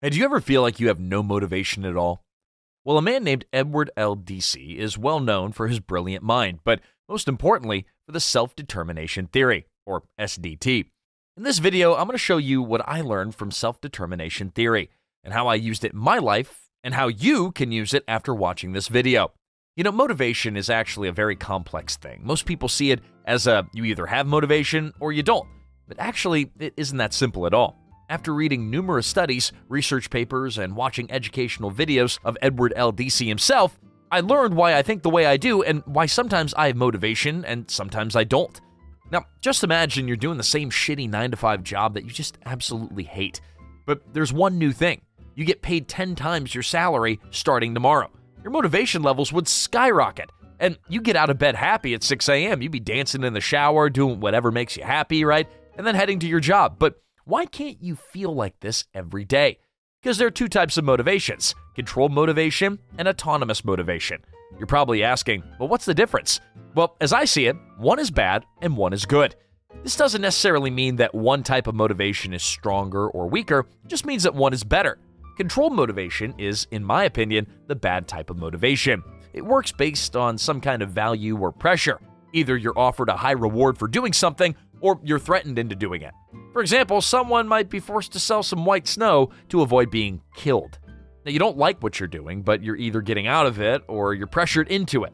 Hey, do you ever feel like you have no motivation at all? Well, a man named Edward L. Deci is well known for his brilliant mind, but most importantly, for the self-determination theory, or SDT. In this video, I'm going to show you what I learned from self-determination theory and how I used it in my life and how you can use it after watching this video. You know, motivation is actually a very complex thing. Most people see it as you either have motivation or you don't, but actually, it isn't that simple at all. After reading numerous studies, research papers, and watching educational videos of Edward L. Deci himself, I learned why I think the way I do and why sometimes I have motivation and sometimes I don't. Now, just imagine you're doing the same shitty 9-to-5 job that you just absolutely hate. But there's one new thing. You get paid 10 times your salary starting tomorrow. Your motivation levels would skyrocket. And you get out of bed happy at 6 a.m. You'd be dancing in the shower, doing whatever makes you happy, right? And then heading to your job. But why can't you feel like this every day? Because there are two types of motivations, controlled motivation and autonomous motivation. You're probably asking, well, what's the difference? Well, as I see it, one is bad and one is good. This doesn't necessarily mean that one type of motivation is stronger or weaker, it just means that one is better. Controlled motivation is, in my opinion, the bad type of motivation. It works based on some kind of value or pressure. Either you're offered a high reward for doing something, or you're threatened into doing it. For example, someone might be forced to sell some white snow to avoid being killed. Now, you don't like what you're doing, but you're either getting out of it or you're pressured into it.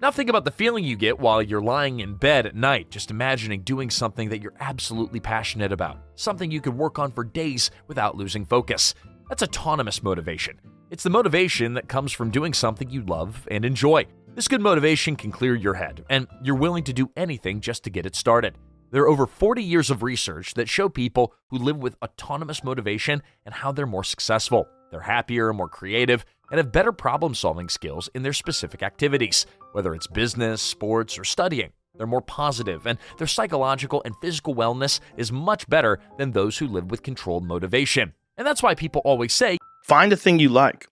Now think about the feeling you get while you're lying in bed at night, just imagining doing something that you're absolutely passionate about, something you could work on for days without losing focus. That's autonomous motivation. It's the motivation that comes from doing something you love and enjoy. This good motivation can clear your head, and you're willing to do anything just to get it started. There are over 40 years of research that show people who live with autonomous motivation and how they're more successful. They're happier, more creative, and have better problem-solving skills in their specific activities, whether it's business, sports, or studying. They're more positive, and their psychological and physical wellness is much better than those who live with controlled motivation. And that's why people always say, find a thing you like.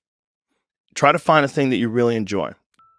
Try to find a thing that you really enjoy.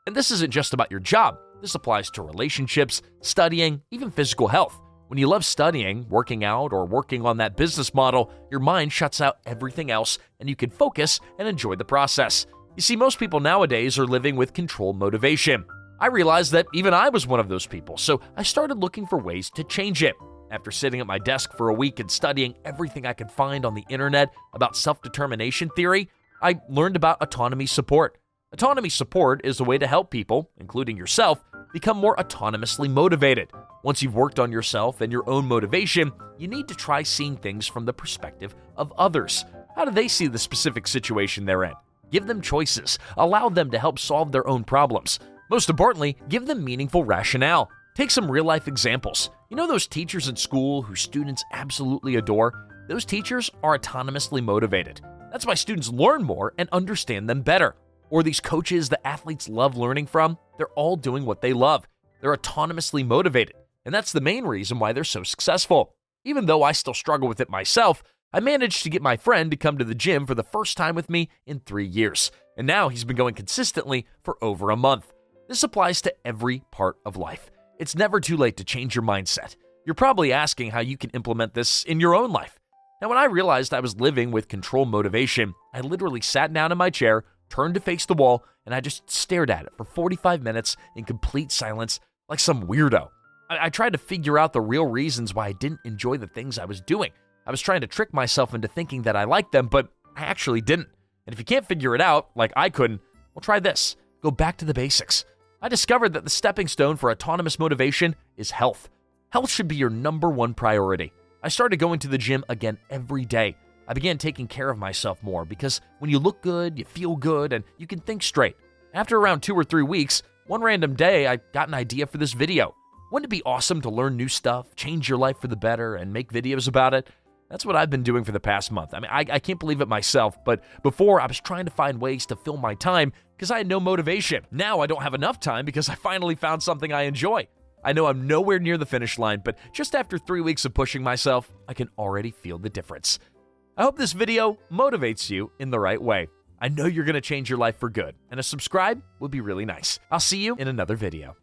And this isn't just about your job. This applies to relationships, studying, even physical health. When you love studying, working out, or working on that business model, your mind shuts out everything else and you can focus and enjoy the process. You see, most people nowadays are living with controlled motivation. I realized that even I was one of those people, so I started looking for ways to change it. After sitting at my desk for a week and studying everything I could find on the internet about self-determination theory, I learned about autonomy support. Autonomy support is a way to help people, including yourself, become more autonomously motivated. Once you've worked on yourself and your own motivation, you need to try seeing things from the perspective of others. How do they see the specific situation they're in? Give them choices. Allow them to help solve their own problems. Most importantly, give them meaningful rationale. Take some real-life examples. You know those teachers in school whose students absolutely adore? Those teachers are autonomously motivated. That's why students learn more and understand them better. Or these coaches the athletes love learning from, they're all doing what they love. They're autonomously motivated, and that's the main reason why they're so successful. Even though I still struggle with it myself, I managed to get my friend to come to the gym for the first time with me in 3 years, and now he's been going consistently for over a month. This applies to every part of life. It's never too late to change your mindset. You're probably asking how you can implement this in your own life. Now, when I realized I was living with controlled motivation, I literally sat down in my chair, turned to face the wall, and I just stared at it for 45 minutes in complete silence like some weirdo. I tried to figure out the real reasons why I didn't enjoy the things I was doing. I was trying to trick myself into thinking that I liked them, but I actually didn't. And if you can't figure it out, like I couldn't, well, try this. Go back to the basics. I discovered that the stepping stone for autonomous motivation is health. Health should be your number one priority. I started going to the gym again every day. I began taking care of myself more because when you look good, you feel good, and you can think straight. After around 2 or 3 weeks, one random day, I got an idea for this video. Wouldn't it be awesome to learn new stuff, change your life for the better, and make videos about it? That's what I've been doing for the past month. I mean, I can't believe it myself, but before I was trying to find ways to fill my time because I had no motivation. Now I don't have enough time because I finally found something I enjoy. I know I'm nowhere near the finish line, but just after 3 weeks of pushing myself, I can already feel the difference. I hope this video motivates you in the right way. I know you're going to change your life for good, and a subscribe would be really nice. I'll see you in another video.